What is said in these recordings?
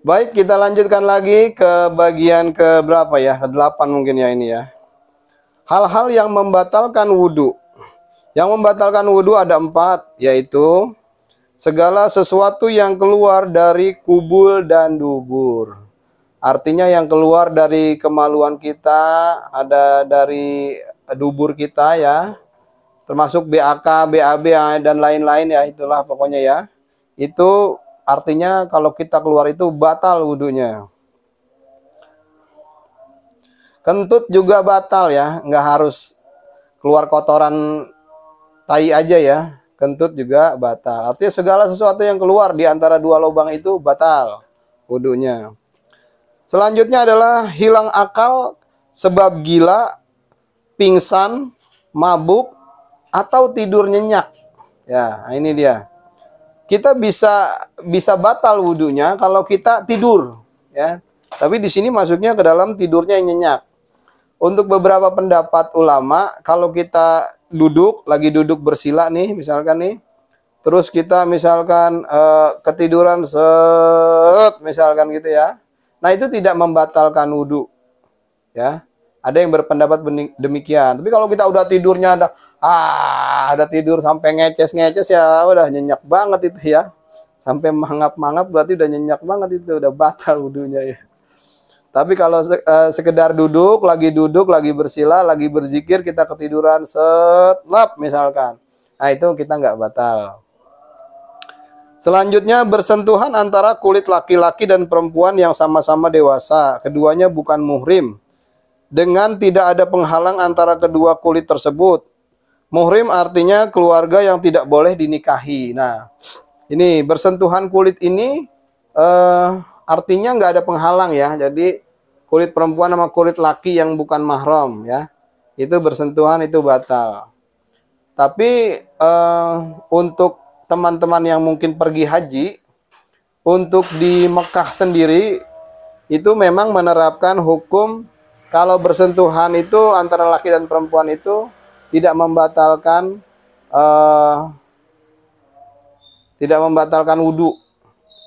Baik, kita lanjutkan lagi ke bagian ke berapa ya? Ke-8 mungkin ya ini ya. Hal-hal yang membatalkan wudhu. Yang membatalkan wudhu ada 4, yaitu segala sesuatu yang keluar dari kubul dan dubur. Artinya yang keluar dari kemaluan kita, ada dari dubur kita ya. Termasuk BAK, BAB dan lain-lain ya, itulah pokoknya ya. Itu artinya kalau kita keluar itu batal wudhunya. Kentut juga batal ya, nggak harus keluar kotoran tai aja ya. Kentut juga batal. Artinya segala sesuatu yang keluar di antara dua lubang itu batal wudhunya. Selanjutnya adalah hilang akal sebab gila, pingsan, mabuk, atau tidur nyenyak. Ya, ini dia. Kita bisa batal wudhunya kalau kita tidur, ya. Tapi di sini masuknya ke dalam tidurnya yang nyenyak. Untuk beberapa pendapat ulama, kalau kita lagi duduk bersila nih, misalkan nih, terus kita misalkan ketiduran misalkan gitu ya. Nah, itu tidak membatalkan wudhu, ya. Ada yang berpendapat demikian. Tapi kalau kita udah tidurnya udah tidur sampai ngeces ya, udah nyenyak banget itu ya. Sampai mangap-mangap berarti udah nyenyak banget itu, udah batal wudhunya ya. Tapi kalau sekedar duduk, lagi bersila, lagi berzikir, kita ketiduran setlap misalkan. Nah, itu kita nggak batal. Selanjutnya bersentuhan antara kulit laki-laki dan perempuan yang sama-sama dewasa. Keduanya bukan muhrim. Dengan tidak ada penghalang antara kedua kulit tersebut. Muhrim artinya keluarga yang tidak boleh dinikahi. Nah, ini bersentuhan kulit ini artinya nggak ada penghalang ya. Jadi kulit perempuan sama kulit laki yang bukan mahram ya, itu bersentuhan itu batal. Tapi untuk teman-teman yang mungkin pergi haji, untuk di Mekah sendiri itu memang menerapkan hukum kalau bersentuhan itu antara laki dan perempuan itu tidak membatalkan wudhu,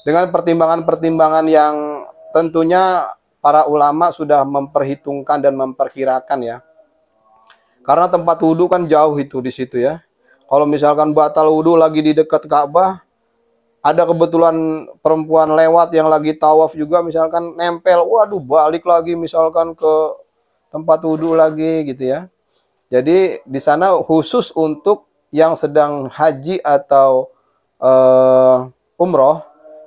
dengan pertimbangan-pertimbangan yang tentunya para ulama sudah memperhitungkan dan memperkirakan ya. Karena tempat wudhu kan jauh itu di situ ya. Kalau misalkan batal wudhu lagi di dekat Ka'bah, ada kebetulan perempuan lewat yang lagi tawaf juga misalkan nempel, waduh balik lagi misalkan ke tempat wudhu lagi gitu ya. Jadi di sana khusus untuk yang sedang haji atau umroh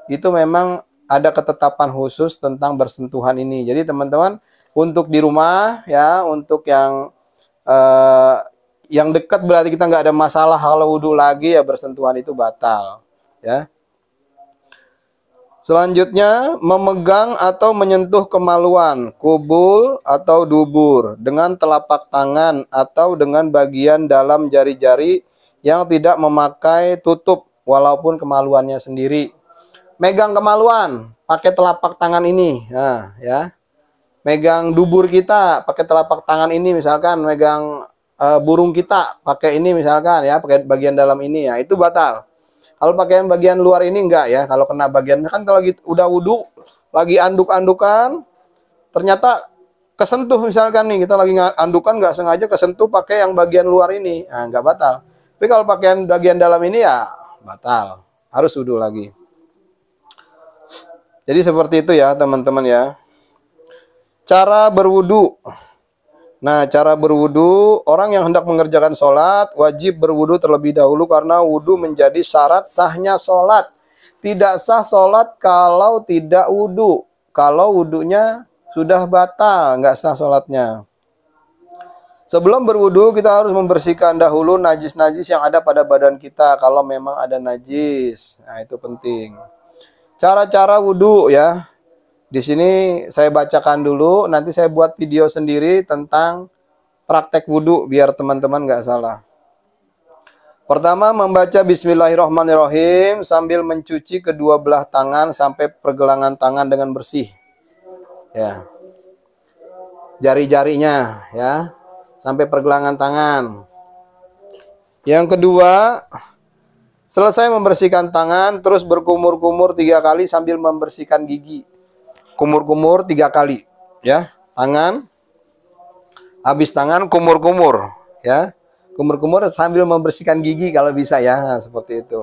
itu memang ada ketetapan khusus tentang bersentuhan ini. Jadi teman-teman untuk di rumah ya, untuk yang dekat berarti kita nggak ada masalah kalau wudhu lagi ya, bersentuhan itu batal ya. Selanjutnya memegang atau menyentuh kemaluan, kubul atau dubur dengan telapak tangan atau dengan bagian dalam jari-jari yang tidak memakai tutup walaupun kemaluannya sendiri. Megang kemaluan pakai telapak tangan ini, nah ya. Megang dubur kita pakai telapak tangan ini, misalkan megang burung kita pakai ini misalkan ya, pakai bagian dalam ini ya, itu batal. Kalau pakaian bagian luar ini enggak ya. Kalau kena bagian kan kalau lagi udah wudhu, lagi anduk-andukan, ternyata kesentuh misalkan nih, kita lagi andukan nggak sengaja kesentuh pakai yang bagian luar ini, nah nggak batal. Tapi kalau pakaian bagian dalam ini ya batal, harus wudhu lagi. Jadi seperti itu ya teman-teman ya. Cara berwudu. Nah, cara berwudu, orang yang hendak mengerjakan sholat wajib berwudu terlebih dahulu karena wudu menjadi syarat sahnya sholat. Tidak sah sholat kalau tidak wudu. Kalau wudunya sudah batal, nggak sah sholatnya. Sebelum berwudu kita harus membersihkan dahulu najis-najis yang ada pada badan kita kalau memang ada najis. Nah, itu penting. Cara-cara wudhu ya. Di sini saya bacakan dulu. Nanti saya buat video sendiri tentang praktek wudhu biar teman-teman nggak salah. Pertama, membaca Bismillahirrahmanirrahim sambil mencuci kedua belah tangan sampai pergelangan tangan dengan bersih. Ya. Jari-jarinya ya. Sampai pergelangan tangan. Yang kedua, selesai membersihkan tangan, terus berkumur-kumur 3 kali sambil membersihkan gigi. kumur-kumur 3 kali, ya. Tangan, habis tangan kumur-kumur, ya. Kumur-kumur sambil membersihkan gigi kalau bisa ya, nah, seperti itu.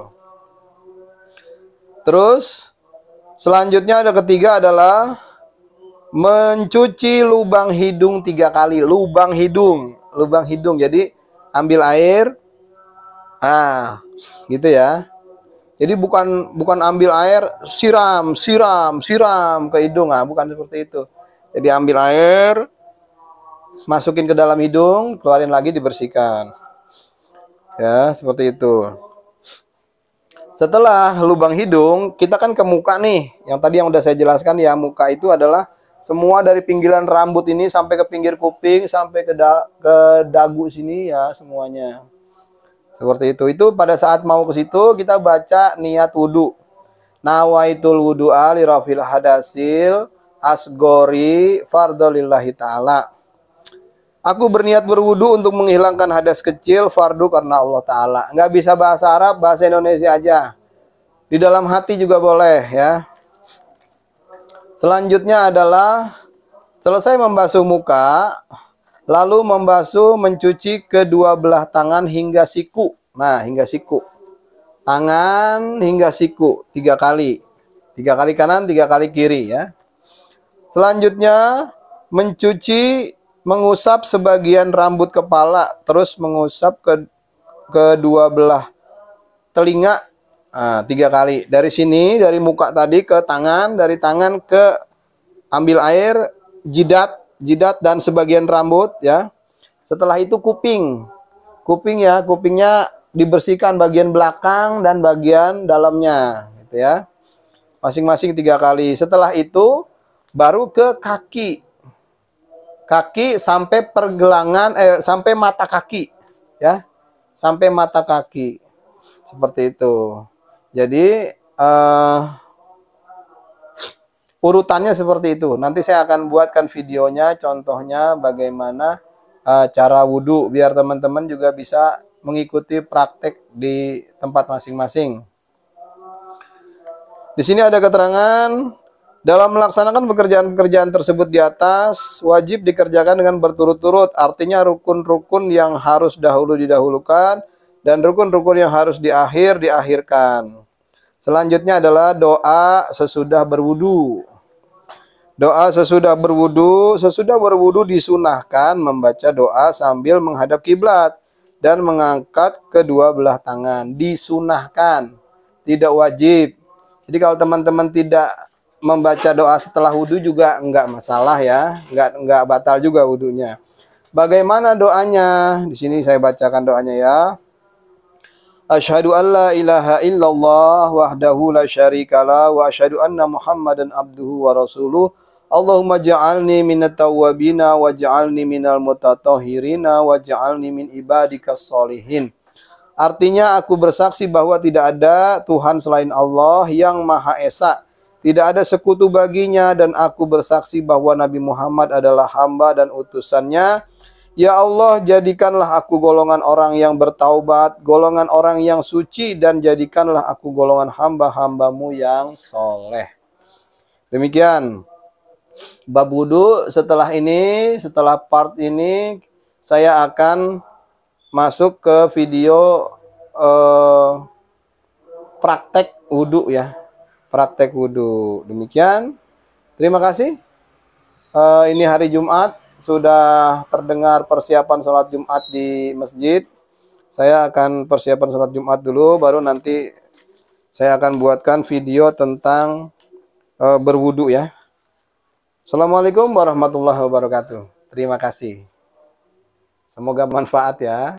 Terus selanjutnya ada ketiga adalah mencuci lubang hidung 3 kali. Lubang hidung. Jadi ambil air, gitu ya. Jadi bukan ambil air siram ke hidung, bukan seperti itu. Jadi ambil air, masukin ke dalam hidung, keluarin lagi, dibersihkan. Ya, seperti itu. Setelah lubang hidung, kita kan ke muka nih. Yang tadi yang udah saya jelaskan ya, muka itu adalah semua dari pinggiran rambut ini sampai ke pinggir kuping, sampai ke dagu sini ya, semuanya. Seperti itu. Itu pada saat mau ke situ kita baca niat wudu. Nawaitul wudu'a li rafil hadasil asgori fardholillahi ta'ala. Aku berniat berwudu untuk menghilangkan hadas kecil fardu karena Allah Ta'ala. Nggak bisa bahasa Arab, bahasa Indonesia aja. Di dalam hati juga boleh ya. Selanjutnya adalah selesai membasuh muka, lalu mencuci kedua belah tangan hingga siku. Nah, hingga siku. Tangan hingga siku 3 kali. 3 kali kanan, 3 kali kiri ya. Selanjutnya mengusap sebagian rambut kepala, terus mengusap ke kedua belah telinga 3 kali. Dari sini, dari muka tadi ke tangan, dari tangan ke ambil air, jidat dan sebagian rambut ya. Setelah itu kupingnya dibersihkan bagian belakang dan bagian dalamnya gitu ya. Masing-masing 3 kali. Setelah itu baru ke kaki. Kaki sampai pergelangan sampai mata kaki ya. Sampai mata kaki. Seperti itu. Jadi urutannya seperti itu. Nanti saya akan buatkan videonya, contohnya bagaimana cara wudhu, biar teman-teman juga bisa mengikuti praktek di tempat masing-masing. Di sini ada keterangan, dalam melaksanakan pekerjaan-pekerjaan tersebut di atas, wajib dikerjakan dengan berturut-turut. Artinya rukun-rukun yang harus didahulukan, dan rukun-rukun yang harus diakhirkan. Selanjutnya adalah doa sesudah berwudu. Doa sesudah berwudu disunahkan membaca doa sambil menghadap kiblat dan mengangkat kedua belah tangan. Disunahkan, tidak wajib. Jadi kalau teman-teman tidak membaca doa setelah wudu juga enggak masalah ya, enggak batal juga wudunya. Bagaimana doanya? Di sini saya bacakan doanya ya. Asyhadu an la ilaha illallah wahdahu la syarikalah wa asyhadu anna Muhammadan abduhu wa rasuluh. Allahumma ja'alni minat tawwabina wa ja'alni minal mutatahhirina wa ja'alni min ibadikas sholihin. Artinya aku bersaksi bahwa tidak ada Tuhan selain Allah yang Maha Esa. Tidak ada sekutu baginya, dan aku bersaksi bahwa Nabi Muhammad adalah hamba dan utusannya. Ya Allah, jadikanlah aku golongan orang yang bertaubat, golongan orang yang suci, dan jadikanlah aku golongan hamba-hambamu yang soleh. Demikian bab wudu. Setelah part ini, saya akan masuk ke video praktek wudu ya. Praktek wudu. Demikian. Terima kasih. Ini hari Jumat. Sudah terdengar persiapan sholat Jumat di masjid. Saya akan persiapan sholat Jumat dulu, baru nanti saya akan buatkan video tentang berwudu ya. Assalamualaikum warahmatullahi wabarakatuh. Terima kasih. Semoga bermanfaat ya.